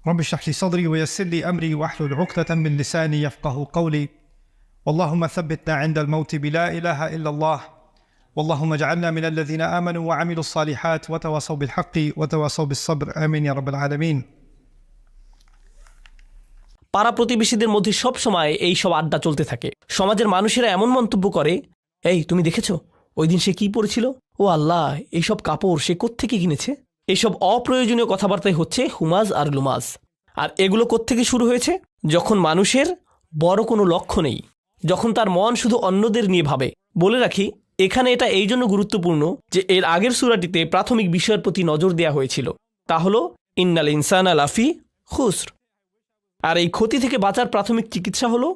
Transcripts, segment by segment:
رب اشرح لي صدري ويسر لي أمري واحلل عقدة من لساني يفقه قولي اللهم ثبتنا عند الموت بلا إله إلا الله واللهم اجعلنا من الذين آمنوا وعملوا الصالحات وتواصوا بالحق وتواصوا بالصبر آمين يا رب العالمين। পাড়া প্রতিবেশীদের মধ্যে সব সময় এই সব আড্ডা চলতে থাকে। সমাজের মানুষেরা এমন মন্তব্য করে, এই তুমি দেখেছো ওই দিন সে কি পরেছিল, ও আল্লাহ এইসব কাপড় সে কোত্থেকে কিনেছে। এইসব অপ্রয়োজনীয় কথাবার্তাই হচ্ছে হুমাজ আর লুমাজ। আর এগুলো কোত্থেকে শুরু হয়েছে? যখন মানুষের বড় কোনো লক্ষ্য নেই, যখন তার মন শুধু অন্যদের নিয়ে ভাবে। বলে রাখি, এখানে এটা এই জন্য গুরুত্বপূর্ণ যে এর আগের সূরাটিতে প্রাথমিক বিষয়ের প্রতি নজর দেওয়া হয়েছিল, তা হলো ইন্নাল ইনসানা লাফি খুসর। আর এই ক্ষতি থেকে বাঁচার প্রাথমিক চিকিৎসা হলো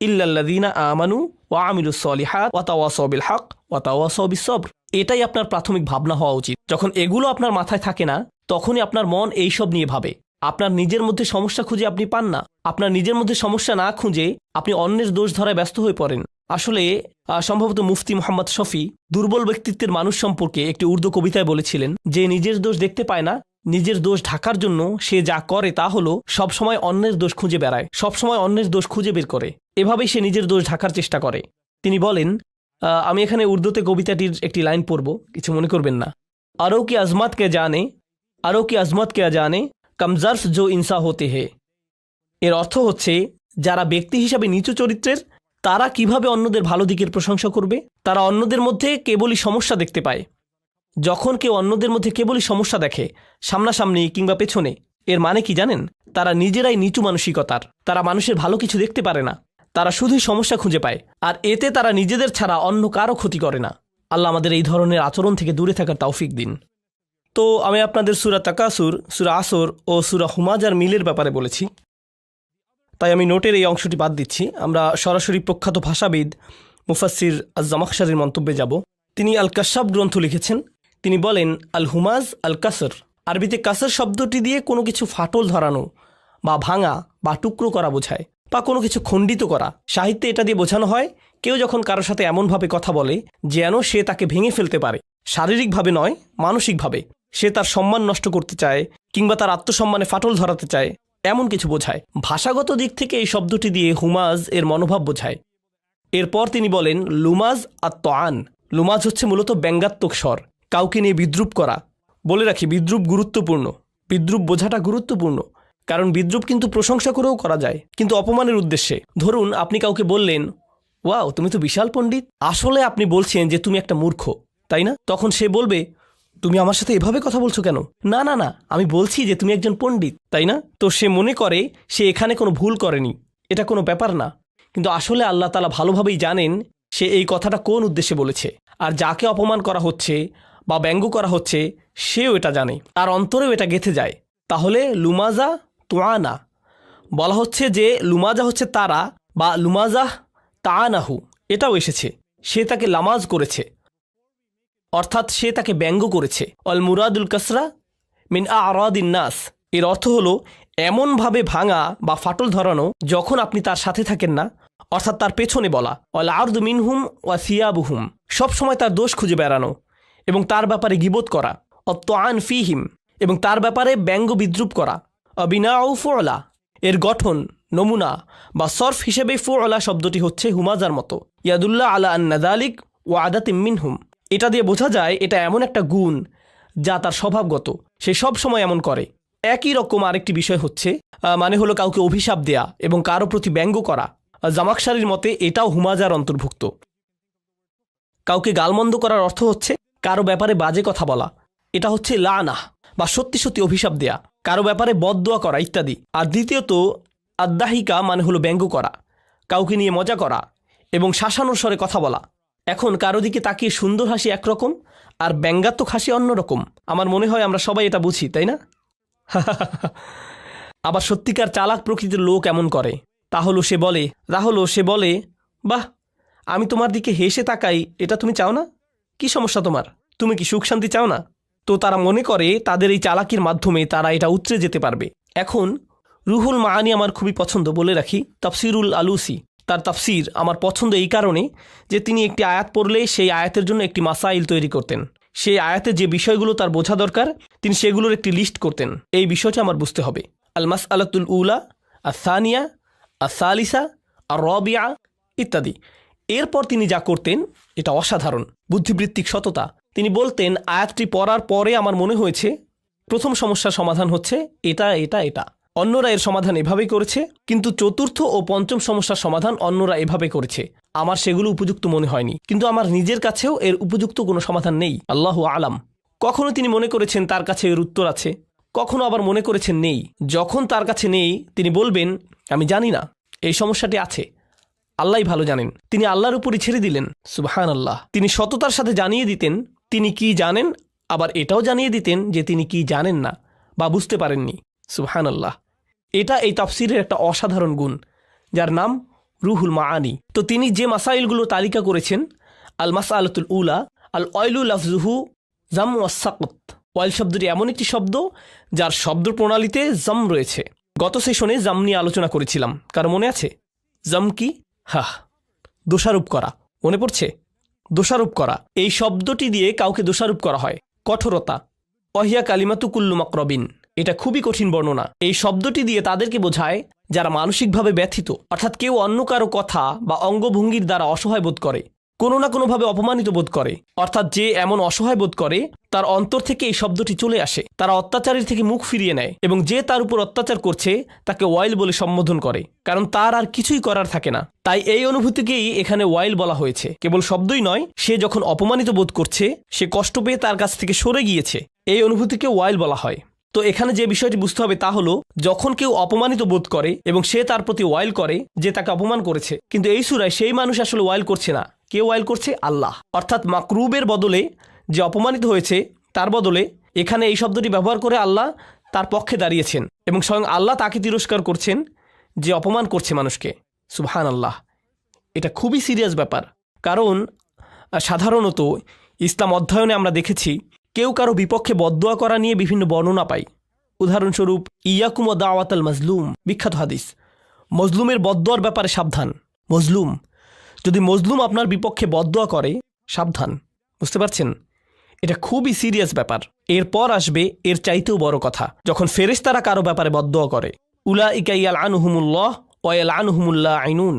ইল্লাল্লাযীনা আমানু ওয়া আমিলুস সলিহাত ওয়া তাওয়াসাউ বিল হক ওয়া তাওয়াসাউ বিস সবর। এটাই আপনার প্রাথমিক ভাবনা হওয়া উচিত। যখন এগুলো আপনার মাথায় থাকে না, তখনই আপনার মন এইসব নিয়ে ভাবে। আপনার নিজের মধ্যে সমস্যা খুঁজে আপনি পান না। আপনার নিজের মধ্যে সমস্যা না খুঁজে আপনি অন্যের দোষ ধরায় ব্যস্ত হয়ে পড়েন। আসলে সম্ভবত মুফতি মুহাম্মদ শফি দুর্বল ব্যক্তিত্বের মানুষ সম্পর্কে একটি উর্দু কবিতায় বলেছিলেন যে নিজের দোষ দেখতে পায় না, নিজের দোষ ঢাকার জন্য সে যা করে তা হলো সবসময় অন্যের দোষ খুঁজে বেড়ায়, সবসময় অন্যের দোষ খুঁজে বের করে। এভাবেই সে নিজের দোষ ঢাকার চেষ্টা করে। তিনি বলেন, আমি এখানে উর্দুতে কবিতাটির একটি লাইন পড়ব, কিছু মনে করবেন না। আরও কি আজমত কে জানে, আরও কি আজমত কে জানে, কমজর্ফ জো ইনসা হতে হে। এর অর্থ হচ্ছে, যারা ব্যক্তি হিসাবে নিচু চরিত্রের তারা কিভাবে অন্যদের ভালো দিকের প্রশংসা করবে। তারা অন্যদের মধ্যে কেবলই সমস্যা দেখতে পায়। যখন কেউ অন্যদের মধ্যে কেবলই সমস্যা দেখে, সামনাসামনি কিংবা পেছনে, এর মানে কি জানেন? তারা নিজেরাই নিচু মানসিকতার। তারা মানুষের ভালো কিছু দেখতে পারে না, তারা শুধুই সমস্যা খুঁজে পায়। আর এতে তারা নিজেদের ছাড়া অন্য কারো ক্ষতি করে না। আল্লাহ আমাদের এই ধরনের আচরণ থেকে দূরে থাকার তৌফিক দিন। তো আমি আপনাদের সূরা তাকাসুর, সূরা আসর ও সূরা হুমাজার মিলের ব্যাপারে বলেছি, তাই আমি নোটের এই অংশটি বাদ দিচ্ছি। আমরা সরাসরি প্রখ্যাত ভাষাবিদ মুফাসসির আজ-জামাখশারির মন্তব্যে যাব। তিনি আল কাশাফ গ্রন্থ লিখেছেন। তিনি বলেন, আল হুমাজ আল কাসর, আরবিতে কাসর শব্দটি দিয়ে কোনো কিছু ফাটল ধরানো বা ভাঙা বা টুকরো করা বোঝায়, বা কোনো কিছু খণ্ডিত করা। সাহিত্যে এটা দিয়ে বোঝানো হয় কেউ যখন কারোর সাথে এমনভাবে কথা বলে যেন সে তাকে ভেঙে ফেলতে পারে, শারীরিকভাবে নয় মানসিকভাবে। সে তার সম্মান নষ্ট করতে চায় কিংবা তার আত্মসম্মানে ফাটল ধরাতে চায়, এমন কিছু বোঝায়। ভাষাগত দিক থেকে এই শব্দটি দিয়ে হুমাজ এর মনোভাব বোঝায়। এরপর তিনি বলেন, লুমাজ আত-তাআন। লুমাজ হচ্ছে মূলত ব্যঙ্গাত্মক স্বর, কাউকে নিয়ে বিদ্রুপ করা। বলে রাখি, বিদ্রুপ গুরুত্বপূর্ণ, বিদ্রুপ বোঝাটা গুরুত্বপূর্ণ, কারণ বিদ্রুপ কিন্তু প্রশংসা করেও করা যায়, কিন্তু অপমানের উদ্দেশ্যে। ধরুন আপনি কাউকে বললেন, ওয়াও তুমি তো বিশাল পণ্ডিত। আসলে আপনি বলছেন যে তুমি একটা মূর্খ, তাই না? তখন সে বলবে, তুমি আমার সাথে এভাবে কথা বলছো কেন? না না না, আমি বলছি যে তুমি একজন পণ্ডিত, তাই না? তো সে মনে করে সে এখানে কোনো ভুল করেনি, এটা কোনো ব্যাপার না। কিন্তু আসলে আল্লাহ তাআলা ভালোভাবেই জানেন সে এই কথাটা কোন উদ্দেশ্যে বলেছে। আর যাকে অপমান করা হচ্ছে বা ব্যঙ্গ করা হচ্ছে সেও এটা জানে, তার অন্তরেও এটা গেঁথে যায়। তাহলে লুমাজা তোয়ানা বলা হচ্ছে যে লুমাজা হচ্ছে তারা, বা লুমাজা তাআনাহু এটাও এসেছে, সে তাকে লামাজ করেছে, অর্থাৎ সে তাকে ব্যঙ্গ করেছে। অল মুরাদুল কাসরা মিন আরাদিন নাস, এর অর্থ হলো এমনভাবে ভাঙা বা ফাটল ধরানো যখন আপনি তার সাথে থাকেন না, অর্থাৎ তার পেছনে বলা। অল আরদু মিনহুম ওয়া সিয়াবুহুম, সবসময় তার দোষ খুঁজে বেড়ানো এবং তার ব্যাপারে গীবত করা। অত-আন ফিহিম, এবং তার ব্যাপারে ব্যঙ্গ বিদ্রুপ করা। অবিনাউ ফুআলা, এর গঠন, নমুনা বা সরফ হিসেবে ফুআলা শব্দটি হচ্ছে হুমাজার মতো। ইয়াদুল্লাহ আলা আন্না যালিক ওয়া আদাতিম মিনহুম, এটা দিয়ে বোঝা যায় এটা এমন একটা গুণ যা তার স্বভাবগত, সে সব সময় এমন করে। একই রকম আরেকটি বিষয় হচ্ছে, মানে হলো কাউকে অভিশাপ দেয়া এবং কারো প্রতি ব্যঙ্গ করা। জামাখশারির মতে এটাও হুমাজার অন্তর্ভুক্ত। কাউকে গালমন্দ করার অর্থ হচ্ছে কারো ব্যাপারে বাজে কথা বলা, এটা হচ্ছে লানাহ বা সত্যি সত্যি অভিশাপ দেয়া, কারো ব্যাপারে বদদোয়া করা ইত্যাদি। আর দ্বিতীয়ত আদ্দাহিকা মানে হলো ব্যঙ্গ করা, কাউকে নিয়ে মজা করা এবং শাসানোর স্বরে কথা বলা। এখন কারো দিকে তাকিয়ে সুন্দর হাসি একরকম আর ব্যঙ্গাত্মক হাসি অন্যরকম। আমার মনে হয় আমরা সবাই এটা বুঝি, তাই না? আবার সত্যিকার চালাক প্রকৃতির লোক এমন করে, সে বলে বাহ, আমি তোমার দিকে হেসে তাকাই, এটা তুমি চাও না? কি সমস্যা তোমার? তুমি কি সুখ শান্তি চাও না? তো তারা মনে করে তাদের এই চালাকির মাধ্যমে তারা এটা উতরে যেতে পারবে। এখন রুহুল মাআনি আমার খুবই পছন্দ। বলে রাখি, তাফসিরুল আলুসি, তার তাফসির আমার পছন্দ এই কারণে যে তিনি একটি আয়াত পড়লে সেই আয়াতের জন্য একটি মাসাইল তৈরি করতেন। সেই আয়াতে যে বিষয়গুলো তার বোঝা দরকার তিনি সেগুলোর একটি লিস্ট করতেন। এই বিষয়টা আমার বুঝতে হবে। আল মাসআলাতুল উলা, আসানিয়া, আসালিসা, আর রবিয়া ইত্যাদি। এরপর তিনি যা করতেন এটা অসাধারণ বুদ্ধিবৃত্তিক সততা। তিনি বলতেন, আয়াতটি পড়ার পরে আমার মনে হয়েছে প্রথম সমস্যার সমাধান হচ্ছে এটা এটা এটা, অন্যরা এর সমাধান এভাবেই করেছে, কিন্তু চতুর্থ ও পঞ্চম সমস্যার সমাধান অন্যরা এভাবে করেছে, আমার সেগুলো উপযুক্ত মনে হয়নি, কিন্তু আমার নিজের কাছেও এর উপযুক্ত কোনো সমাধান নেই, আল্লাহু আলাম। কখনো তিনি মনে করেছেন তার কাছে এর উত্তর আছে, কখনো আবার মনে করেছেন নেই। যখন তার কাছে নেই তিনি বলবেন, আমি জানি না, এই সমস্যাটি আছে, আল্লাহই ভালো জানেন। তিনি আল্লাহর উপরই ছেড়ে দিলেন। সুবহানাল্লাহ। তিনি সততার সাথে জানিয়ে দিতেন তিনি কি জানেন, আবার এটাও জানিয়ে দিতেন যে তিনি কি জানেন না বা বুঝতে পারেননি। সুবহানাল্লাহ। এটা এই তাফসীরের একটা অসাধারণ গুণ, যার নাম রুহুল মাআনি। তো তিনি যে মাসাইলগুলো তালিকা করেছেন, আল মাসআলাতুল উলা, আল ওয়াইলু লাফজুহু জাম ওয়াস সাকত। ওয়াইল শব্দটি এমন একটি শব্দ যার শব্দ প্রণালীতে জাম রয়েছে। গত সেশনে জাম নিয়ে আলোচনা করেছিলাম, কারো মনে আছে? জাম কি? দোষারোপ করা। মনে পড়ছে? দোষারোপ করা। এই শব্দটি দিয়ে কাউকে দোষারোপ করা হয়। কঠোরতা, অহিয়া কালিমাতু কুল্লু মাকরবিন, এটা খুবই কঠিন বর্ণনা। এই শব্দটি দিয়ে তাদেরকে বোঝায় যারা মানসিকভাবে ব্যথিত, অর্থাৎ কেউ অন্য কারো কথা বা অঙ্গভঙ্গির দ্বারা অসহায় বোধ করে, কোনো না কোনোভাবে অপমানিত বোধ করে, অর্থাৎ যে এমন অসহায় বোধ করে তার অন্তর থেকে এই শব্দটি চলে আসে। তারা অত্যাচারীর থেকে মুখ ফিরিয়ে নেয় এবং যে তার উপর অত্যাচার করছে তাকে ওয়াইল বলে সম্বোধন করে, কারণ তার আর কিছুই করার থাকে না। তাই এই অনুভূতিকেই এখানে ওয়াইল বলা হয়েছে। কেবল শব্দই নয়, সে যখন অপমানিত বোধ করছে, সে কষ্ট পেয়ে তার কাছ থেকে সরে গিয়েছে, এই অনুভূতিকে ওয়াইল বলা হয়। তো এখানে যে বিষয়টি বুঝতে হবে তা হলো, যখন কেউ অপমানিত বোধ করে এবং সে তার প্রতি ওয়াইল করে যে তাকে অপমান করেছে, কিন্তু এই সূরায় সেই মানুষ আসলে ওয়াইল করছে না। কে ওয়াইল করছে? আল্লাহ। অর্থাৎ মাকরুবের বদলে যে অপমানিত হয়েছে তার বদলে এখানে এই শব্দটি ব্যবহার করে আল্লাহ তার পক্ষে দাঁড়িয়েছেন এবং স্বয়ং আল্লাহ তাকে তিরস্কার করছেন যে অপমান করছে মানুষকে। সুবহানাল্লাহ। এটা খুবই সিরিয়াস ব্যাপার, কারণ সাধারণত ইসলাম অধ্যয়নে আমরা দেখেছি কেউ কারো বিপক্ষে বদদোয়া করা নিয়ে বিভিন্ন বর্ণনা পাই। উদাহরণস্বরূপ, ইয়াকুম ওয়া দাওয়াতাল মাজলুম, বিখ্যাত হাদিস। মজলুমের বদদোয়ার ব্যাপারে সাবধান। যদি মজলুম আপনার বিপক্ষে বদদোয়া করে, সাবধান। বুঝতে পারছেন? এটা খুবই সিরিয়াস ব্যাপার। এরপর আসবে এর চাইতেও বড় কথা, যখন ফেরেশতারা কারো ব্যাপারে বদদোয়া করে। উলাইকা ইয়ালআনুহুমুল্লাহ ওয়া ইয়ালআনুহুমুল লাঈনুন।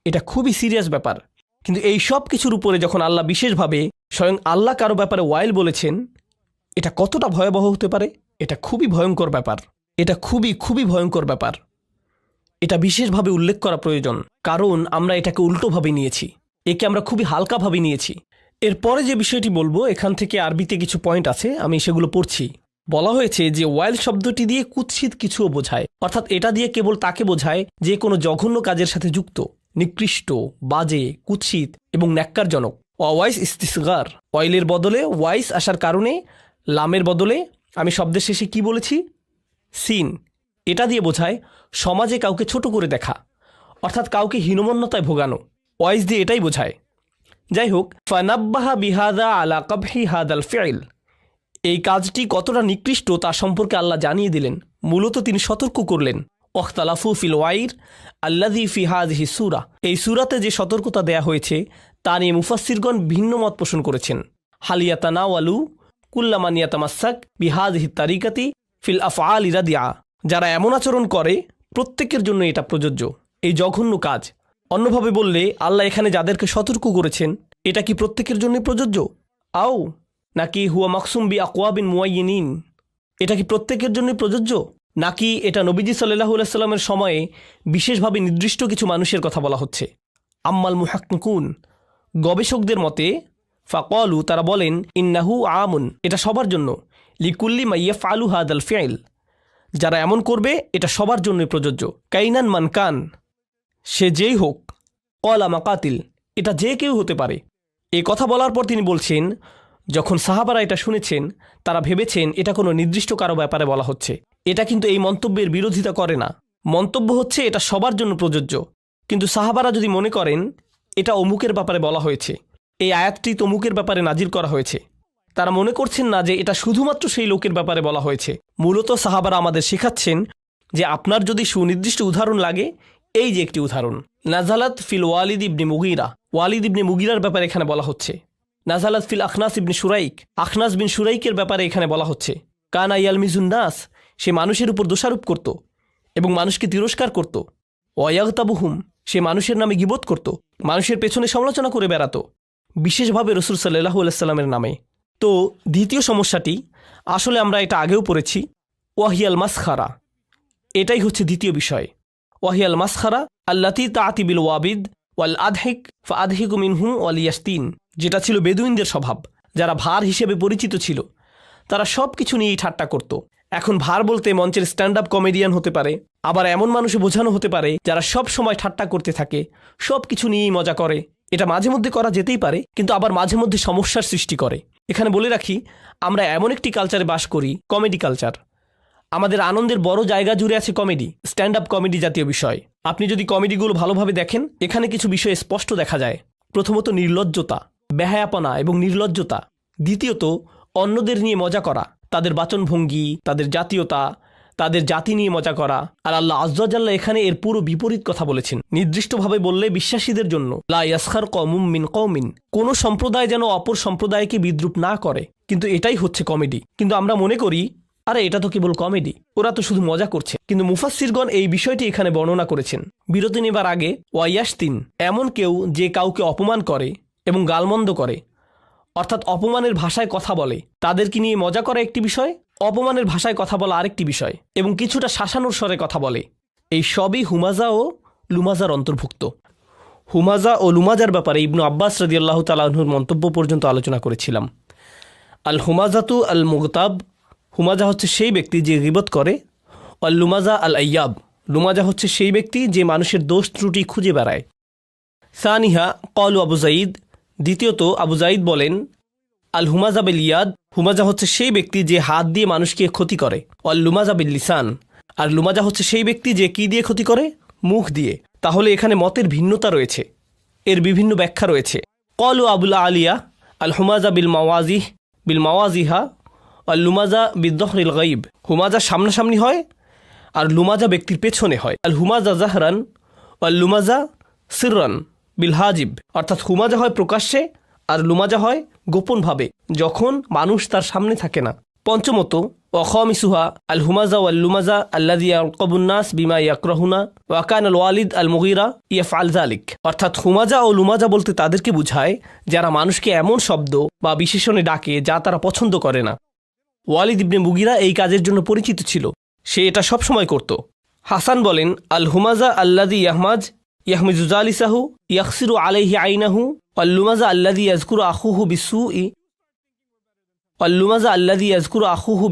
এটা খুবই সিরিয়াস ব্যাপার। কিন্তু এই সব কিছুর উপরে যখন আল্লাহ বিশেষভাবে স্বয়ং আল্লাহ কারো ব্যাপারে ওয়াইল বলেছেন, এটা কতটা ভয়াবহ হতে পারে? এটা খুবই ভয়ঙ্কর ব্যাপার। এটা খুবই খুবই ভয়ঙ্কর ব্যাপার। এটা বিশেষভাবে উল্লেখ করা প্রয়োজন, কারণ আমরা এটাকে উল্টোভাবে নিয়েছি, একে আমরা খুবই হালকাভাবে নিয়েছি। এরপরে যে বিষয়টি বলবো, এখান থেকে আরবিতে কিছু পয়েন্ট আছে, আমি সেগুলো পড়ছি। বলা হয়েছে যে ওয়াইল শব্দটি দিয়ে কুৎসিত কিছুও বোঝায়, অর্থাৎ এটা দিয়ে কেবল তাকে বোঝায় যে কোনো জঘন্য কাজের সাথে যুক্ত, নিকৃষ্ট, বাজে, কুৎসিত এবং ন্যাক্কারজনক। ওয়াইস ইস্তিসগার, ওয়াইলের বদলে ওয়াইস আসার কারণে লামের বদলে আমি শব্দের শেষে কি বলেছি? সিন। এটা দিয়ে বোঝায় সমাজে কাউকে ছোট করে দেখা, অর্থাৎ কাউকে হীনমন্যতায় ভোগানো। ওয়াইস দিয়ে এটাই বোঝায়। যাই হোক, ফানাব্বাহা বিহাদা আলা কাবহি হাদাল ফিল, এই কাজটি কতটা নিকৃষ্ট তা সম্পর্কে আল্লাহ জানিয়ে দিলেন। মূলত তিনি সতর্ক করলেন। ওয়াখতালাফু ফিল ওয়াইর আল্লাযী ফি হাযিহি সূরা, এই সূরাতে যে সতর্কতা দেয়া হয়েছে তা নিয়ে মুফাসসিরগণ ভিন্ন মত পোষণ করেছেন। হাল ইয়াতানাওয়ালু কুল্লা মান ইয়াতামাসসাক বিহাযিহি তারিকাতি ফিল আফআলি রাদিয়া, যারা এমন আচরণ করে প্রত্যেকের জন্য এটা প্রযোজ্য, এই জঘন্য কাজ। অন্যভাবে বললে, আল্লাহ এখানে যাদেরকে সতর্ক করেছেন এটা কি প্রত্যেকের জন্য প্রযোজ্য? আও নাকি হুয়া মাকসুম বি আকওয়াবিন মুয়ায়্যিনিন, এটা কি প্রত্যেকের জন্য প্রযোজ্য, নাকি এটা নবীজি সাল্লাল্লাহু আলাইহি সাল্লামের সময়ে বিশেষভাবে নির্দিষ্ট কিছু মানুষের কথা বলা হচ্ছে? আম্মাল মুহাক্কিকুন, গবেষকদের মতে, ফাকালু, তারা বলেন, ইন্নাহু আমুন, এটা সবার জন্য, লিকুল্লি মা ইয়াফআলু হাদাল ফিল, যারা এমন করবে এটা সবার জন্যই প্রযোজ্য। কাইনান মান কান, সে যেই হোক, কলা মাকাতিল, এটা যে কেউ হতে পারে। এই কথা বলার পর তিনি বলছেন, যখন সাহাবারা এটা শুনেছেন তারা ভেবেছেন এটা কোনো নির্দিষ্ট কারো ব্যাপারে বলা হচ্ছে। এটা কিন্তু এই মন্তব্যের বিরোধিতা করে না। মন্তব্য হচ্ছে এটা সবার জন্য প্রযোজ্য। কিন্তু সাহাবারা যদি মনে করেন এটা অমুকের ব্যাপারে বলা হয়েছে, এই আয়াতটি তমুকের ব্যাপারে নাজিল করা হয়েছে, তারা মনে করছেন না যে এটা শুধুমাত্র সেই লোকের ব্যাপারে বলা হয়েছে। মূলত সাহাবারা আমাদের শেখাচ্ছেন যে আপনার যদি সুনির্দিষ্ট উদাহরণ লাগে, এই যে একটি উদাহরণ, নাজালাত ফিল ওয়ালিদ ইবনে মুগীরা, ওয়ালিদ ইবনে মুগীরার ব্যাপারে এখানে বলা হচ্ছে। নাজালাত ফিল আখনাস ইবনে শুরাইক, আখনাস বিন শুরাইকের ব্যাপারে এখানে বলা হচ্ছে। কানা ইয়ালমিজুন নাস, সে মানুষের উপর দোষারোপ করত। এবং মানুষকে তিরস্কার করত। ওয়াগতাবুহুম, সে মানুষের নামে গীবত করত, মানুষের পেছনে সমালোচনা করে বেড়াতো, বিশেষভাবে রাসূল সাল্লাল্লাহু আলাইহি ওয়াসাল্লামের নামে। তো দ্বিতীয় সমস্যাটি, আসলে আমরা এটা আগেও পড়েছি, ওয়াহিয়াল মাসখারা। এটাই হচ্ছে দ্বিতীয় বিষয়। ওয়াহিয়াল মাসখারা আল্লাতি তাআতি বিল ওয়াবিদ ওয়াল আদহিক ফাআদহিকু মিনহুম ওয়াল ইয়াস্তিন, যেটা ছিল বেদুইনদের স্বভাব, যারা ভার হিসেবে পরিচিত ছিল। তারা সব কিছু নিয়েই ঠাট্টা করত। এখন ভার বলতে মঞ্চের স্ট্যান্ড আপ কমেডিয়ান হতে পারে, আবার এমন মানুষে বোঝানো হতে পারে যারা সব সময় ঠাট্টা করতে থাকে, সব কিছু নিয়েই মজা করে। এটা মাঝে মধ্যে করা যেতেই পারে, কিন্তু আবার মাঝে মধ্যে সমস্যার সৃষ্টি করে। এখানে বলে রাখি, আমরা এমন একটি কালচারে বাস করি, কমেডি কালচার। আমাদের আনন্দের বড় জায়গা জুড়ে আছে কমেডি, স্ট্যান্ড আপ কমেডি জাতীয় বিষয়। আপনি যদি কমেডিগুলো ভালোভাবে দেখেন, এখানে কিছু বিষয় স্পষ্ট দেখা যায়। প্রথমত নির্লজ্জতা, বেহায়াপনা এবং নির্লজ্জতা। দ্বিতীয়ত অন্যদের নিয়ে মজা করা, তাদের বাচনভঙ্গি, তাদের জাতীয়তা, তাদের জাতি নিয়ে মজা করা। আর আল্লাহ আযজা ওয়া জাল্লা এখানে এর পুরো বিপরীত কথা বলেছেন। নির্দিষ্টভাবে বললে বিশ্বাসীদের জন্য, লা ইয়াসখার কওমুম মিন কওমিন, কোনো সম্প্রদায় যেন অপর সম্প্রদায়কে বিদ্রুপ না করে। কিন্তু এটাই হচ্ছে কমেডি। কিন্তু আমরা মনে করি, আরে এটা তো কেবল কমেডি, ওরা তো শুধু মজা করছে। কিন্তু মুফাসসিরগণ এই বিষয়টি এখানে বর্ণনা করেছেন। বিরতি নেবার আগে, ওয়াইয়াস্তিন, এমন কেউ যে কাউকে অপমান করে এবং গালমন্দ করে, অর্থাৎ অপমানের ভাষায় কথা বলে, তাদেরকে নিয়ে মজা করা একটি বিষয়, অপমানের ভাষায় কথা বলা আরেকটি বিষয়, এবং কিছুটা শাসানোর স্বরে কথা বলে। এই সবই হুমাজা ও লুমাজার অন্তর্ভুক্ত। হুমাজা ও লুমাজার ব্যাপারে ইবনু আব্বাস রাদিয়াল্লাহু তাআলা আনহুর মন্তব্য পর্যন্ত আলোচনা করেছিলাম। আল হুমাজাতু আল মুগতাব, হুমাজা হচ্ছে সেই ব্যক্তি যে গীবত করে। আল লুমাজা আল আইয়াব, লুমাজা হচ্ছে সেই ব্যক্তি যে মানুষের দোষ ত্রুটি খুঁজে বেড়ায়। সানিহা কলু আবু জাইদ, দ্বিতীয়ত আবু জাইদ বলেন, আল হুমাজা বিল ইয়াদ, হুমাজা হচ্ছে সেই ব্যক্তি যে হাত দিয়ে মানুষকে ক্ষতি করে। আল লুমাজা বিল লিসান, আর লুমাজা হচ্ছে সেই ব্যক্তি যে কি দিয়ে ক্ষতি করে? মুখ দিয়ে। তাহলে এখানে মতের ভিন্নতা রয়েছে, এর বিভিন্ন ব্যাখ্যা রয়েছে। কলু আবুল আলিয়া, আল হুমাজা বিল মাওয়াজিহা আল লুমাজা বিদ্দহরিল গাইব, হুমাজা সামনাসামনি হয় আর লুমাজা ব্যক্তির পেছনে হয়। আল হুমাজা জাহরান আল লুমাজা সিররান বিল হাজিব, অর্থাৎ হুমাজা হয় প্রকাশ্যে আর লুমাজা হয় গোপনভাবে, যখন মানুষ তার সামনে থাকে না। পঞ্চমত, ওয়াখামিসুহা আল হুমাজা ওয়াল লুমাজা আল্লাযী ইয়ারকাবুন নাস বিমা ইয়াকরাহুনা ওয়া কানা আল ওয়ালিদ আল মুগীরা ইয়াফআল যালিক, অর্থাৎ হুমাজা ও লুমাজা বলতে তাদেরকে বুঝায় যারা মানুষকে এমন শব্দ বা বিশেষণে ডাকে যা তারা পছন্দ করে না। ওয়ালিদ ইবনে মুগীরা এই কাজের জন্য পরিচিত ছিল, সে এটা সবসময় করত। হাসান বলেন, আল হুমাজা আল্লাযী ইয়াহমিজু জালিসাহু ইয়াখসিরু আলাইহি আইনাহু ওয়াল লুমাজা আল্লাযী ইয়াযকুরু আখুহু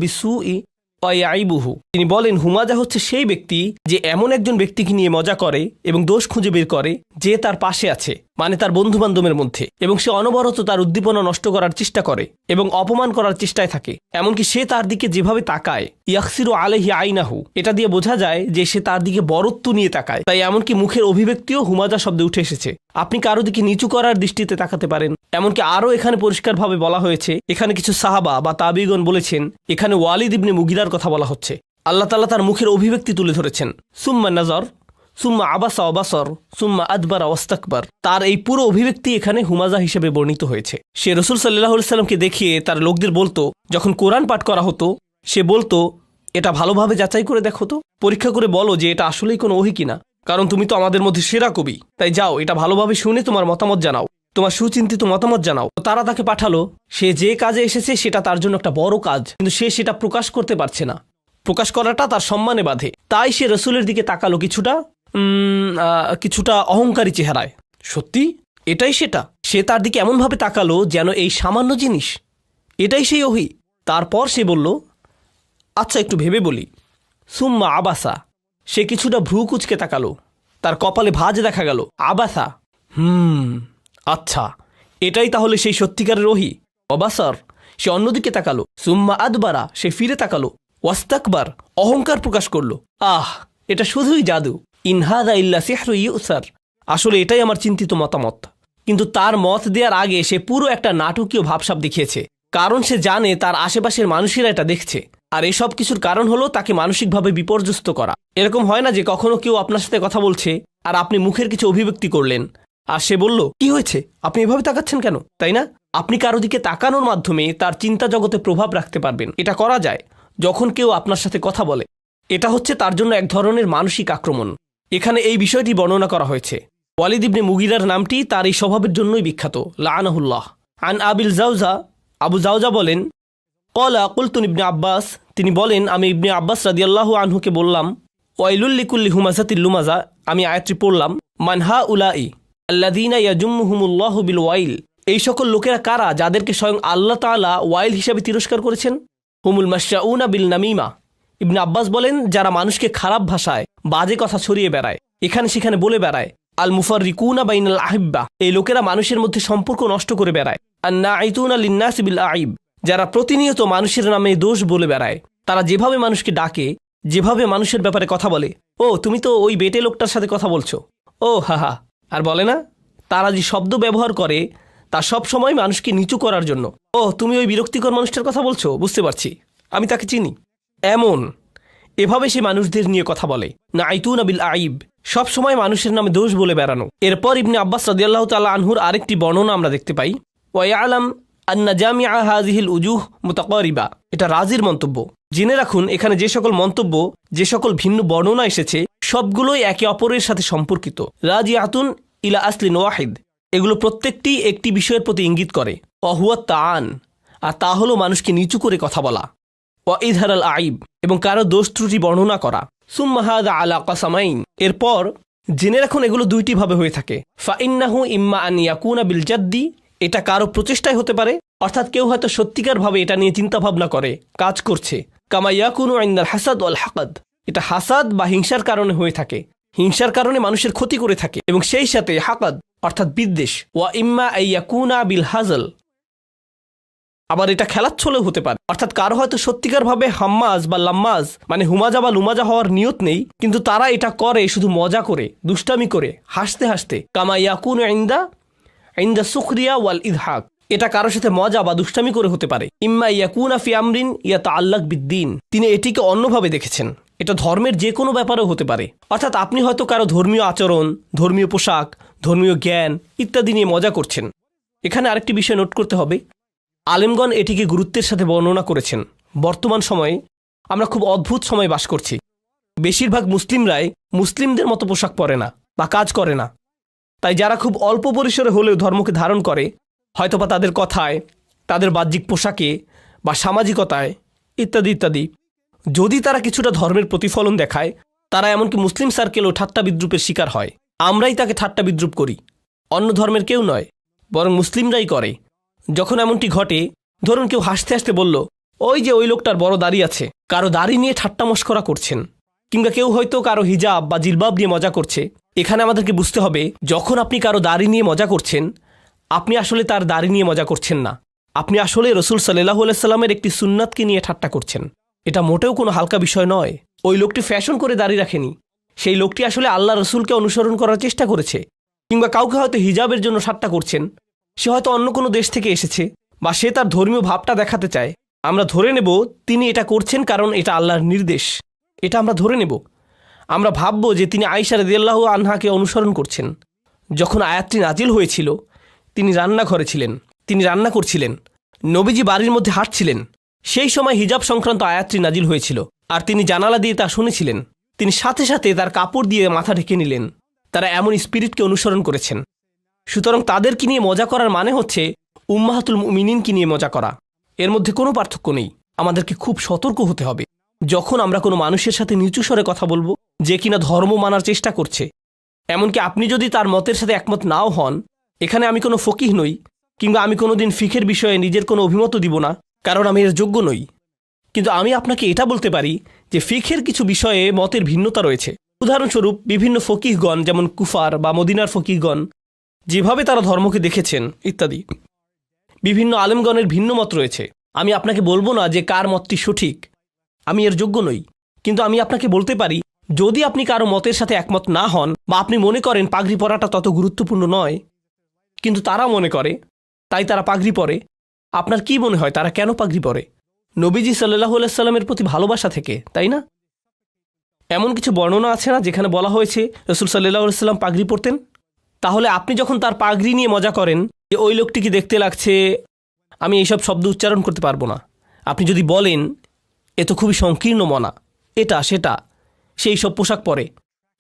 বিসসুই ওয়া ইয়াইবুহু। তিনি বলেন, হুমাজা হচ্ছে সেই ব্যক্তি যে এমন একজন ব্যক্তিকে নিয়ে মজা করে এবং দোষ খুঁজে বের করে যে তার পাশে আছে, মানে তার বন্ধুবান্ধবের মধ্যে, এবং সে অনবরত তার উদ্দীপনা নষ্ট করার চেষ্টা করে এবং অপমান করার চেষ্টায় থাকে। এমনকি সে তার দিকে যেভাবে তাকায়, ইয়াখসিরু আলাইহি আইনাহু, এটা দিয়ে বোঝা যায় যে সে তার দিকে বরত্ব নিয়ে তাকায়। তাই এমনকি মুখের অভিব্যক্তিও হুমাজা শব্দে উঠে এসেছে। আপনি কারো দিকে নিচু করার দৃষ্টিতে তাকাতে পারেন। এমনকি আরও এখানে পরিষ্কারভাবে বলা হয়েছে, এখানে কিছু সাহাবা বা তাবিগণ বলেছেন এখানে ওয়ালিদ ইবনে মুগীরার কথা বলা হচ্ছে। আল্লাহ তাআলা তার মুখের অভিব্যক্তি তুলে ধরেছেন, সুম্মা নাজার সুম্মা আবাসা ওয়াবাসর সুম্মা আদবারা ওয়াস্তাকবার। তার এই পুরো অভিব্যক্তি এখানে হুমাজা হিসেবে বর্ণিত হয়েছে। সে রাসূল সাল্লাল্লাহু আলাইহি সাল্লামকে দেখিয়ে তার লোকদের বলতো, যখন কোরআন পাঠ করা হতো সে বলতো, এটা ভালোভাবে যাচাই করে দেখো তো, পরীক্ষা করে বলো যে এটা আসলেই কোনো ওহী কিনা, কারণ তুমি তো আমাদের মধ্যে সেরা কবি, তাই যাও এটা ভালোভাবে শুনে তোমার মতামত জানাও, তোমার সুচিন্তিত মতামত জানাও। তারা তাকে পাঠালো। সে যে কাজে এসেছে সেটা তার জন্য একটা বড় কাজ, কিন্তু সে সেটা প্রকাশ করতে পারছে না। প্রকাশ করাটা তার সম্মানে বাধে। তাই সে রসুলের দিকে তাকালো কিছুটা অহংকারী চেহারায়। সত্যি এটাই সেটা। সে তার দিকে এমনভাবে তাকালো যেন এই সামান্য জিনিস এটাই সেই ওহী। তারপর সে বলল, আচ্ছা একটু ভেবে বলি। সুম্মা আবাসা, সে কিছুটা ভ্রু কুচকে তাকালো, তার কপালে ভাঁজ দেখা গেল। আবাসা, আচ্ছা এটাই তাহলে সেই সত্যিকারের ওহী। অবাসর, সে অন্যদিকে তাকালো। সুম্মা আদবারা, সে ফিরে তাকালো। ওয়াস্তাকবার, অহংকার প্রকাশ করলো। এটা শুধুই জাদু। ইনহাদা ইল্লা সিহরু ইউসার, আসলে এটাই আমার চিন্তিত মতামত। কিন্তু তার মত দেওয়ার আগে সে পুরো একটা নাটকীয় ভাবসাব দেখিয়েছে, কারণ সে জানে তার আশেপাশের মানুষেরা এটা দেখছে। আর এসব কিছুর কারণ হলো তাকে মানসিকভাবে বিপর্যস্ত করা। এরকম হয় না যে কখনো কেউ আপনার সাথে কথা বলছে আর আপনি মুখের কিছু অভিব্যক্তি করলেন আর সে বলল, কি হয়েছে, আপনি এভাবে তাকাচ্ছেন কেন, তাই না? আপনি কারো দিকে তাকানোর মাধ্যমে তার চিন্তা জগতে প্রভাব রাখতে পারবেন। এটা করা যায় যখন কেউ আপনার সাথে কথা বলে। এটা হচ্ছে তার জন্য এক ধরনের মানসিক আক্রমণ। এখানে এই বিষয়টি বর্ণনা করা হয়েছে। ওয়ালিদ ইবনে মুগিরার নামটি তার এই স্বভাবের জন্যই বিখ্যাত, লাআনাহুল্লাহ। আন আবিল জাওজা, আবু জাওজা বলেন, ক্বালা কুলতু ইবনে আব্বাস, তিনি বলেন আমি ইবনে আব্বাস রাদিয়াল্লাহু আনহুকে বললাম, ওয়াইলুল লিকুল্লি হুমাযাতিল লুমাযা, আমি আয়াতটি পড়লাম, মান হাউলাই আল্লাযীনা ইয়াজুম্মুহুমুল্লাহু বিল ওয়াইল, এই সকল লোকেরা কারা যাদেরকে স্বয়ং আল্লাহ তাআলা ওয়াইল হিসাবে তিরস্কার করেছেন? হুমুল মাশশাউনা বিল নামিমা, ইবনে আব্বাস বলেন যারা মানুষকে খারাপ ভাষায় বাজে কথা ছড়িয়ে বেড়ায়, এখানে সেখানে বলে বেড়ায়। আল মুফাররিকুনা বাইনাল আহিব্বা, এই লোকেরা মানুষের মধ্যে সম্পর্ক নষ্ট করে বেড়ায়। আন নাঈতুনা লিন্নাসি বিল আইব, যারা প্রতিনিয়ত মানুষের নামে দোষ বলে বেড়ায়। তারা যেভাবে মানুষকে ডাকে, যেভাবে মানুষের ব্যাপারে কথা বলে, ও তুমি তো ওই বেটে লোকটার সাথে কথা বলছো, ও হা হা, আর বলে না, তারা যে শব্দ ব্যবহার করে তা সব সময় মানুষকে নিচু করার জন্য। ও তুমি ওই বিরক্তিকর মানুষটার কথা বলছো, বুঝতে পারছি, আমি তাকে চিনি, এমন এভাবে সে মানুষদের নিয়ে কথা বলে। নাঈতুনা বিল আইব, সব সময় মানুষের নামে দোষ বলে বেড়ানো। এরপর ইবনে আব্বাস রাদিয়াল্লাহু তাআলা আনহুর আরেকটি বর্ণনা আমরা দেখতে পাই, ওয়া ইয়ালাম আন্না জামিআ হাযিহিল উজুহ মুতাকারিবা, এটা রাজির মন্তব্য। জেনে রাখুন এখানে যে সকল মন্তব্য, যে সকল ভিন্ন বর্ণনা এসেছে সবগুলোই একে অপরের সাথে সম্পর্কিত। রাজিআতুন ইলা আসলিন ওয়াহিদ, এগুলো প্রত্যেকটি একটি বিষয়ের প্রতি ইঙ্গিত করে। অহুয়া তাআন, আর তা হলো মানুষকে নিচু করে কথা বলা। ওয়া ইযহারাল আইব, এবং কারো দোষ ত্রুটি বর্ণনা করা। সুম্মা হাযা আলা কাসামাইন, এরপর জেনে রাখুন এগুলো দুইটি ভাবে হয়ে থাকে। ফাইন্নাহু ইম্মা আন ইয়াকুনা বিল জাদ্দি, এটা কারো প্রচেষ্টায় হতে পারে, অর্থাৎ কেউ হয়তো সত্যিকারভাবে এটা নিয়ে চিন্তা ভাবনা করে কাজ করছে। কামা ইয়াকুনু ইনদাল হাসাদ ওয়াল হাকাদ, এটা হাসাদ বা হিংসার কারণে হয়ে থাকে, হিংসার কারণে মানুষের ক্ষতি করে থাকে, এবং সেই সাথে হাকাদ অর্থাৎ বিদ্বেষ। ওয়া ইম্মা ইয়াকুনা বিল হাজল, আবার এটা খেলার ছলেও হতে পারে, অর্থাৎ কারো হয়তো সত্যিকারভাবে হাম্মাজ বা লাম্মাজ মানে হুমাজা বা লুমাজা হওয়ার নিয়ত নেই, কিন্তু তারা এটা করে শুধু মজা করে, দুষ্টামি করে, হাসতে হাসতে। কামা ইয়াকুনু ইনদা সুখরিয়া ওয়াল ইদহাক, এটা কারোর সাথে মজা বা দুষ্টামি করে হতে পারে। ইম্মা ইয়াকুনা ফি আমরিন ইয়াতাআল্লাক বিদ্দীন, তিনি এটিকে অন্যভাবে দেখেছেন, এটা ধর্মের যে কোনো ব্যাপারেও হতে পারে। অর্থাৎ আপনি হয়তো কারো ধর্মীয় আচরণ, ধর্মীয় পোশাক, ধর্মীয় জ্ঞান ইত্যাদি নিয়ে মজা করছেন। এখানে আরেকটি বিষয় নোট করতে হবে, আলেমগণ এটিকে গুরুত্বের সাথে বর্ণনা করেছেন। বর্তমান সময়ে আমরা খুব অদ্ভুত সময় বাস করছি। বেশিরভাগ মুসলিমরাই মুসলিমদের মতো পোশাক পরে না বা কাজ করে না। তাই যারা খুব অল্প পরিসরে হলেও ধর্মকে ধারণ করে, হয়তোবা তাদের কথায়, তাদের বাহ্যিক পোশাকে বা সামাজিকতায় ইত্যাদি ইত্যাদি, যদি তারা কিছুটা ধর্মের প্রতিফলন দেখায়, তারা এমনকি মুসলিম সার্কেলেও ঠাট্টা বিদ্রুপের শিকার হয়। আমরাই তাকে ঠাট্টা বিদ্রুপ করি, অন্য ধর্মের কেউ নয়, বরং মুসলিমরাই করে। যখন এমনটি ঘটে, ধরুন কেউ হাসতে হাসতে বলল, ওই যে ওই লোকটার বড় দাড়ি আছে, কারো দাড়ি নিয়ে ঠাট্টা মশকরা করছেন, কিংবা কেউ হয়তো কারো হিজাব বা জিলবাব নিয়ে মজা করছে। এখানে আমাদেরকে বুঝতে হবে, যখন আপনি কারো দাড়ি নিয়ে মজা করছেন, আপনি আসলে তার দাড়ি নিয়ে মজা করছেন না, আপনি আসলে রসুল সাল্লাল্লাহু আলাইহি সাল্লামের একটি সুন্নাতকে নিয়ে ঠাট্টা করছেন। এটা মোটেও কোনো হালকা বিষয় নয়। ওই লোকটি ফ্যাশন করে দাড়ি রাখেনি, সেই লোকটি আসলে আল্লাহ রসুলকে অনুসরণ করার চেষ্টা করেছে। কিংবা কাউকে হয়তো হিজাবের জন্য ঠাট্টা করছেন, সে হয়তো অন্য কোনো দেশ থেকে এসেছে বা সে তার ধর্মীয় ভাবটা দেখাতে চায়। আমরা ধরে নেব তিনি এটা করছেন কারণ এটা আল্লাহর নির্দেশ, এটা আমরা ধরে নেব। আমরা ভাবব যে তিনি আয়েশা রাদিয়াল্লাহু আনহাকে অনুসরণ করছেন। যখন আয়াতটি নাজিল হয়েছিল, তিনি রান্নাঘরে ছিলেন, তিনি রান্না করছিলেন, নবীজি বাড়ির মধ্যে হাঁটছিলেন। সেই সময় হিজাব সংক্রান্ত আয়াতটি নাজিল হয়েছিল, আর তিনি জানালা দিয়ে তা শুনেছিলেন। তিনি সাথে সাথে তার কাপড় দিয়ে মাথা ঢেকে নিলেন। তারা এমন স্পিরিটকে অনুসরণ করেছেন। সুতরাং তাদেরকে নিয়ে মজা করার মানে হচ্ছে উম্মাহাতুল মুমিনিনকে নিয়ে মজা করা। এর মধ্যে কোনো পার্থক্য নেই। আমাদেরকে খুব সতর্ক হতে হবে যখন আমরা কোনো মানুষের সাথে নিচু স্বরে কথা বলবো, যে কিনা ধর্ম মানার চেষ্টা করছে। এমনকি আপনি যদি তার মতের সাথে একমত নাও হন, এখানে আমি কোনো ফকিহ নই, কিংবা আমি কোনোদিন ফিকের বিষয়ে নিজের কোনো অভিমতও দিব না, কারণ আমি এর যোগ্য নই। কিন্তু আমি আপনাকে এটা বলতে পারি যে ফিকের কিছু বিষয়ে মতের ভিন্নতা রয়েছে। উদাহরণস্বরূপ, বিভিন্ন ফকিহগণ, যেমন কুফার বা মদিনার ফকিহগণ, যেভাবে তারা ধর্মকে দেখেছেন ইত্যাদি, বিভিন্ন আলেমগণের ভিন্ন মত রয়েছে। আমি আপনাকে বলবো না যে কার মতটি সঠিক, আমি এর যোগ্য নই। কিন্তু আমি আপনাকে বলতে পারি, যদি আপনি কারো মতের সাথে একমত না হন, বা আপনি মনে করেন পাগড়ি পরাটা তত গুরুত্বপূর্ণ নয়, কিন্তু তারা মনে করে, তাই তারা পাগড়ি পরে, আপনার কি মনে হয় তারা কেন পাগড়ি পরে? নবীজি সাল্লাল্লাহু আলাইহি সাল্লামের প্রতি ভালোবাসা থেকে, তাই না? এমন কিছু বর্ণনা আছে না যেখানে বলা হয়েছে রাসূল সাল্লাল্লাহু আলাইহি সাল্লাম পাগড়ি পরতেন? তাহলে আপনি যখন তার পাগড়ি নিয়ে মজা করেন যে ওই লোকটিকে দেখতে লাগছে, আমি এইসব শব্দ উচ্চারণ করতে পারবো না, আপনি যদি বলেন এ তো খুবই সংকীর্ণ মনা, এটা সেটা, সেই সব পোশাক পরে,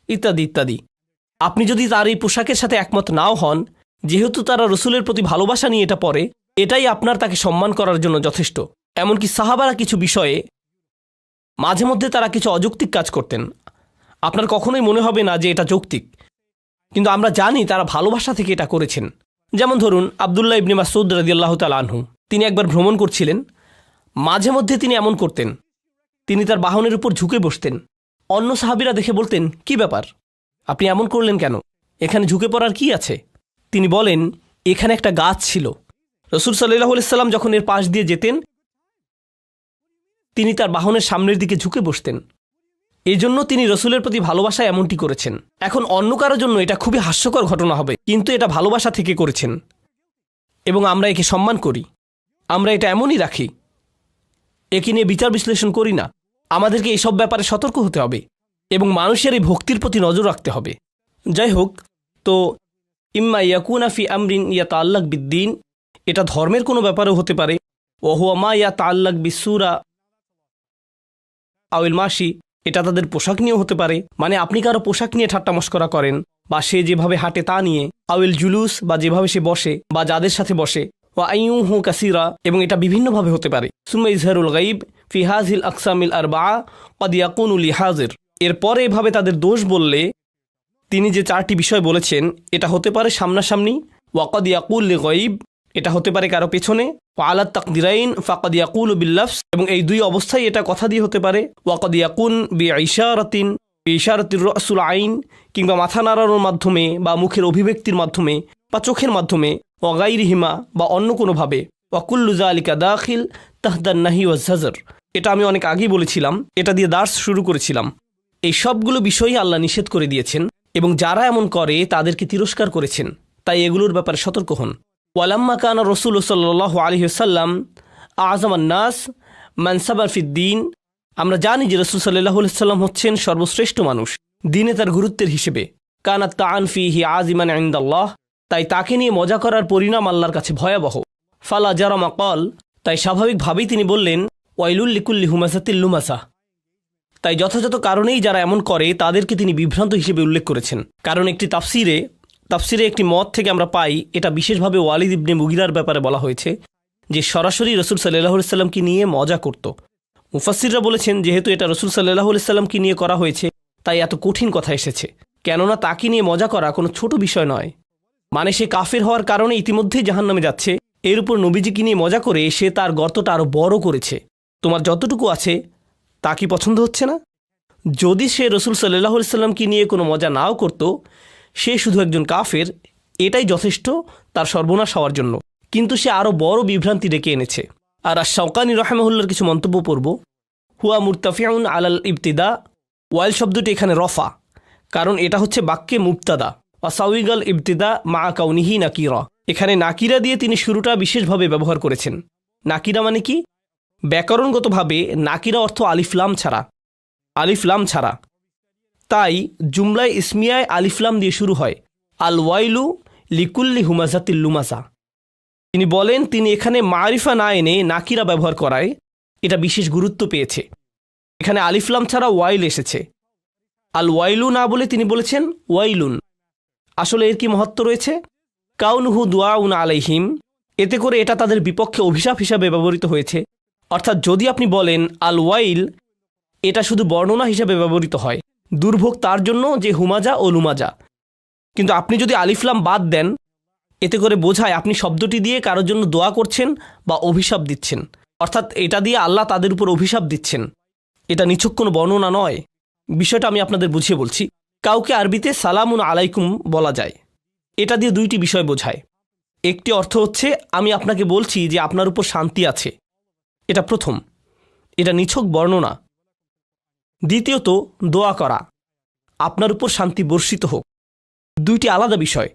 ইত্যাদি ইত্যাদি। আপনি যদি তার এই পোশাকের সাথে একমত নাও হন, যেহেতু তারা রসুলের প্রতি ভালোবাসা নিয়ে এটা পরে, এটাই আপনার তাকে সম্মান করার জন্য যথেষ্ট। এমনকি সাহাবারা কিছু বিষয়ে মাঝে মধ্যে তারা কিছু অযৌক্তিক কাজ করতেন, আপনার কখনোই মনে হবে না যে এটা যৌক্তিক, কিন্তু আমরা জানি তারা ভালোবাসা থেকে এটা করেছেন। যেমন ধরুন আবদুল্লাহ ইবনে মাসউদ রাদিয়াল্লাহু তাআলা আনহু, তিনি একবার ভ্রমণ করছিলেন, মাঝে মধ্যে তিনি এমন করতেন, তিনি তার বাহনের উপর ঝুঁকে বসতেন। অন্য সাহাবীরা দেখে বলতেন, কি ব্যাপার, আপনি এমন করলেন কেন, এখানে ঝুঁকে পড়ার কি আছে? তিনি বলেন, এখানে একটা গাছ ছিল, রসুল সাল্লাল্লাহু আলাইহি সাল্লাম যখন এর পাশ দিয়ে যেতেন তিনি তার বাহনের সামনের দিকে ঝুঁকে বসতেন। এই জন্য তিনি রসুলের প্রতি ভালোবাসায় এমনটি করেছেন। এখন অন্য কারোর জন্য এটা খুবই হাস্যকর ঘটনা হবে, কিন্তু এটা ভালোবাসা থেকে করেছেন এবং আমরা একে সম্মান করি। আমরা এটা এমনই রাখি, একে নিয়ে বিচার বিশ্লেষণ করি না। আমাদেরকে এসব ব্যাপারে সতর্ক হতে হবে এবং মানুষের এই ভক্তির প্রতি নজর রাখতে হবে। যাই হোক, তো ইম্মা ইয়াকুনা ফি আমরিন ইয়াতাআল্লাক বিদ্দিন, এটা ধর্মের কোনো ব্যাপারেও হতে পারে। ওয়া হুয়া মা ইয়াতাআল্লাক বিসসুরা আউল মাশি, এটা তাদের পোশাক নিয়েও হতে পারে, মানে আপনি কারো পোশাক নিয়ে ঠাট্টা মশকরা করেন, বা সে যেভাবে হাঁটে তা নিয়ে, আউল জুলুস, বা যেভাবে সে বসে বা যাদের সাথে বসে, ওয়া আইয়ুহু কাসিরা, এবং এটা বিভিন্নভাবে হতে পারে। সুম্মা ইজহারুল গাইব ফি হাযিল আকসামিল আরবাআ ক্বাদ ইয়াকুনু লিহাজির, এরপরে এভাবে তাদের দোষ বললে তিনি যে 4টি বিষয় বলেছেন, এটা হতে পারে সামনাসামনি, ওয়া ক্বাদ ইয়াকুল লিগাইব, এটা হতে পারে কারো পেছনে, ওয়া আলাত তাকদিরাইন ফাকাদ ইয়াকুলু বিল্লাফস, এবং এই দুই অবস্থায় এটা কথা দিয়ে হতে পারে, ওয়া ক্বাদ ইয়াকুন বিইশারাতির রাসুল আইন, কিংবা মাথা নাড়ানোর মাধ্যমে বা মুখের অভিব্যক্তির মাধ্যমে বা চোখের মাধ্যমে, ওয়া গাইরিহিমা, বা অন্য কোনোভাবে, ওয়া কুল্লু যালিকা দাখিল তাহদান নাহি ওয়াজ জাজর, এটা আমি অনেক আগেই বলেছিলাম, এটা দিয়ে দার্স শুরু করেছিলাম। এই সবগুলো বিষয়ই আল্লাহ নিষেধ করে দিয়েছেন এবং যারা এমন করে তাদেরকে তিরস্কার করেছেন, তাই এগুলোর ব্যাপারে সতর্ক হন। ওয়ালাম্মা কানা রাসূল সাল্লাল্লাহু আলাইহি ওয়াসাল্লাম আযমান নাস মানসাবান ফিদ্দিন, আমরা জানি যে রাসূল সাল্লাল্লাহু আলাইহি ওয়াসাল্লাম হচ্ছেন সর্বশ্রেষ্ঠ মানুষ দ্বীনে তার গুরুত্বের হিসেবে। কানাত তাআন ফিহি আযিমান ইনদাল্লাহ, তাই তাকে নিয়ে মজা করার পরিণাম আল্লাহর কাছে ভয়াবহ। ফালা জারামা ক্বাল, তাই স্বাভাবিকভাবেই তিনি বললেন, ওয়াইলুল লিকুল্লি হুমাযাতিল লুমাযা, তাই যথাযথ কারণেই যারা এমন করে তাদেরকে তিনি বিভ্রান্ত হিসেবে উল্লেখ করেছেন। কারণ একটি তাফসিরে একটি মত থেকে আমরা পাই, এটা বিশেষভাবে ওয়ালিদ ইবনে মুগিরার ব্যাপারে বলা হয়েছে, যে সরাসরি রসুল সাল্লাল্লাহু আলাইহি সাল্লামকে নিয়ে মজা করত। মুফাসসিররা বলেছেন, যেহেতু এটা রসুল সাল্লাল্লাহু আলাইহি সাল্লামকে নিয়ে করা হয়েছে, তাই এত কঠিন কথা এসেছে, কেননা তাকে নিয়ে মজা করা কোনো ছোট বিষয় নয়। মানে সে কাফের হওয়ার কারণে ইতিমধ্যেই জাহান্নামে যাচ্ছে, এর উপর নবীজিকে নিয়ে মজা করে সে তার গর্তটা আরও বড় করেছে। তোমার যতটুকু আছে তা কি পছন্দ হচ্ছে না? যদি সে রসুল সাল্লাল্লাহু আলাইহি সাল্লামকে নিয়ে কোনো মজা নাও করত, সে শুধু একজন কাফের, এটাই যথেষ্ট তার সর্বনাশ হওয়ার জন্য, কিন্তু সে আরও বড় বিভ্রান্তি ডেকে এনেছে। আর আশ-শাওকানি রাহিমাহুল্লাহর কিছু মন্তব্য পড়ব। হুয়া মুরতাফিউন আলাল ইবতিদা, ওয়াইল শব্দটি এখানে রফা, কারণ এটা হচ্ছে বাক্যে মুবতাদা। ওয়াসাউইগাল ইবতিদা মা কাউনিহি নাকিরা, এখানে নাকিরা দিয়ে তিনি শুরুটা বিশেষভাবে ব্যবহার করেছেন। নাকিরা মানে কি? ব্যাকরণগতভাবে নাকিরা অর্থ আলিফলাম ছাড়া, তাই জুমলায় ইসমিয়ায় আলিফলাম দিয়ে শুরু হয়। আল ওয়াইলু লিকুল্লি হুমাযাতিল লুমাযা, তিনি বলেন তিনি এখানে মারিফা না এনে নাকিরা ব্যবহার করায় এটা বিশেষ গুরুত্ব পেয়েছে। এখানে আলিফলাম ছাড়া ওয়াইল এসেছে, আল ওয়াইলু না বলে তিনি বলেছেন ওয়াইলুন। আসলে এর কি মহত্ব রয়েছে? কাউনুহু দুআউন আলাইহিম, এতে করে এটা তাদের বিপক্ষে অভিশাপ হিসাবে ব্যবহৃত হয়েছে। অর্থাৎ যদি আপনি বলেন আল ওয়াইল, এটা শুধু বর্ণনা হিসাবে ব্যবহৃত হয়, দুর্ভোগ তার জন্য যে হুমাজা ও লুমাজা। কিন্তু আপনি যদি আলিফলাম বাদ দেন, এতে করে বোঝায় আপনি শব্দটি দিয়ে কারোর জন্য দোয়া করছেন বা অভিশাপ দিচ্ছেন, অর্থাৎ এটা দিয়ে আল্লাহ তাদের উপর অভিশাপ দিচ্ছেন। এটা নিছক কোনো বর্ণনা নয়। বিষয়টা আমি আপনাদের বুঝিয়ে বলছি। কাউকে আরবিতে সালামুন আলাইকুম বলা যায়, এটা দিয়ে দুইটি বিষয় বোঝায়। একটি অর্থ হচ্ছে আমি আপনাকে বলছি যে আপনার উপর শান্তি আছে, এটা প্রথম, এটা নিছক বর্ণনা। দ্বিতীয়ত দোয়া করা, আপনার উপর শান্তি বর্ষিত হোক। দুইটি আলাদা বিষয়,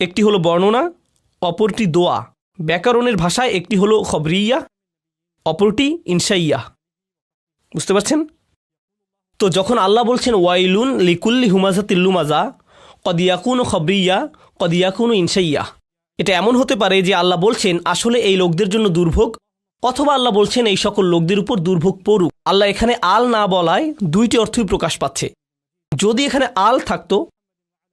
একটি হলো বর্ণনা, অপরটি দোয়া। ব্যাকরণের ভাষায় একটি হলো খবরিয়া, অপরটি ইনশাইয়া। বুঝতে পারছেন? তো যখন আল্লাহ বলছেন ওয়াইলুন লিকুল্লি হুমাযাতিল লুমাযা, কদ ইয়াকুনু খবরিয়া কদ ইয়াকুনু ইনশাইয়া, এটা এমন হতে পারে যে আল্লাহ বলছেন আসলে এই লোকদের জন্য দুর্ভোগ, অথবা আল্লাহ বলছেন এই সকল লোকদের উপর দুর্ভোগ পড়ুক। আল্লাহ এখানে আল না বলায় দুইটি অর্থই প্রকাশ পাচ্ছে। যদি এখানে আল থাকতো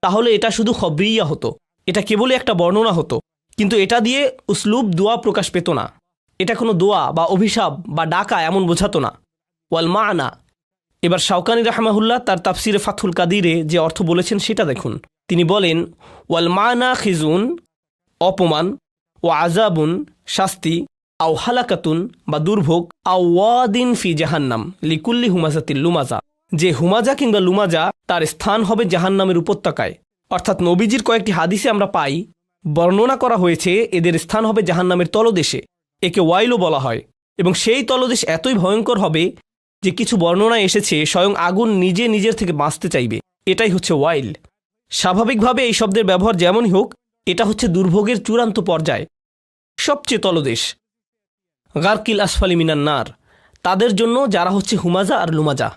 তাহলে এটা শুধু খবরিয়া হতো, এটা কেবলই একটা বর্ণনা হতো, কিন্তু এটা দিয়ে উসলুব দোয়া প্রকাশ পেত না। এটা কোনো দোয়া বা অভিশাপ বা ডাকা এমন বোঝাতো না। ওয়াল মানা, এবার শাওকানি রাহমাহুল্লাহ তার তাফসিরে ফাথুল কাদিরে যে অর্থ বলেছেন সেটা দেখুন। তিনি বলেন, ওয়াল মানা খিজুন, অপমান, ও আজাবুন, শাস্তি, আও হালাকাতুন বা দুর্ভোগ, আও ওয়াদিন ফি জাহান্নাম লিকুল্লি হুমাজাতিল লুমাজা, যে হুমাজা কিংবা লুমাজা তার স্থান হবে জাহান্নামের উপত্যকায়। অর্থাৎ নবীজির কয়েকটি হাদিসে আমরা পাই বর্ণনা করা হয়েছে এদের স্থান হবে জাহান্নামের তলদেশে, একে ওয়াইলও বলা হয়, এবং সেই তলদেশ এতই ভয়ঙ্কর হবে যে কিছু বর্ণনায় এসেছে স্বয়ং আগুন নিজে নিজের থেকে বাঁচতে চাইবে। এটাই হচ্ছে ওয়াইল। স্বাভাবিকভাবে এই শব্দের ব্যবহার যেমনই হোক, এটা হচ্ছে দুর্ভোগের চূড়ান্ত পর্যায়, সবচেয়ে তলদেশ। গারকিল আসফালি মিনান নার, তাদের জন্য যারা হচ্ছে হুমাজা আর লুমাজা।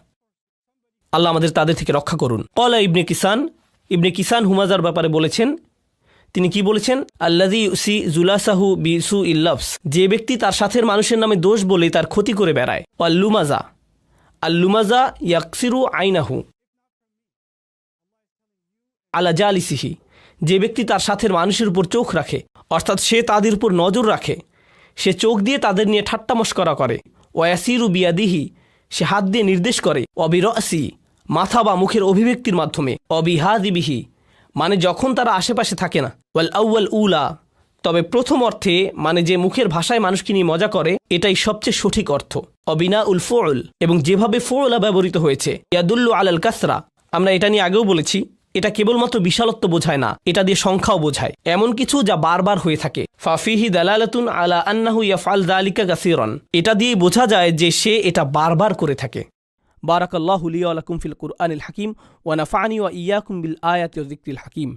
আল্লাহ আমাদের তাদের থেকে রক্ষা করুন। কলা ইবনে কিসান হুমাজার ব্যাপারে বলেছেন, তিনি কি বলেছেন? আল্লাযী ইউসি জুলাসাহু বিসু ইল্লাফস, যে ব্যক্তি তার সাথের মানুষের নামে দোষ বলে তার ক্ষতি করে বেড়ায়। আল্লুমাজা ইয়াকসিরু আইনাহু আলা জালিসিহি, যে ব্যক্তি তার সাথের মানুষের উপর চোখ রাখে, অর্থাৎ সে তাদের উপর নজর রাখে, সে চোখ দিয়ে তাদের নিয়ে ঠাট্টা মশকরা করে। ওয়াসিরু বিয়াদিহি, সে হাত দিয়ে নির্দেশ করে। অবিরসি, মাথা বা মুখের অভিব্যক্তির মাধ্যমে। অবিহাদিবিহি, মানে যখন তারা আশেপাশে থাকে না। ওয়াল আউয়াল উলা, তবে প্রথম অর্থে মানে যে মুখের ভাষায় মানুষকে নিয়ে মজা করে, এটাই সবচেয়ে সঠিক অর্থ। অবিনা উল ফুল, এবং যেভাবে ফুলা ব্যবহৃত হয়েছে। ইয়াদুল্লু আলাল কাসরা, আমরা এটা নিয়ে আগেও বলেছি, এটা কেবলমাত্র বিশালত্ব বোঝায় না, এটা দিয়ে সংখ্যাও বোঝায়, এমন কিছু যা বারবার হয়ে থাকে। ফাফিহি দালালাতুন আলা আন্নাহু ইয়াফআল যালিকা কাসীরান, এটা দিয়ে বোঝা যায় যে সে এটা বারবার করে থাকে। বারাকাল্লাহু লি ওয়া লাকুম ফিল কুরআনিল হাকিম ওয়া নাফা'নি ওয়া ইয়্যাকুম বিল আয়াতি ওয়া যিকরিল হাকিম।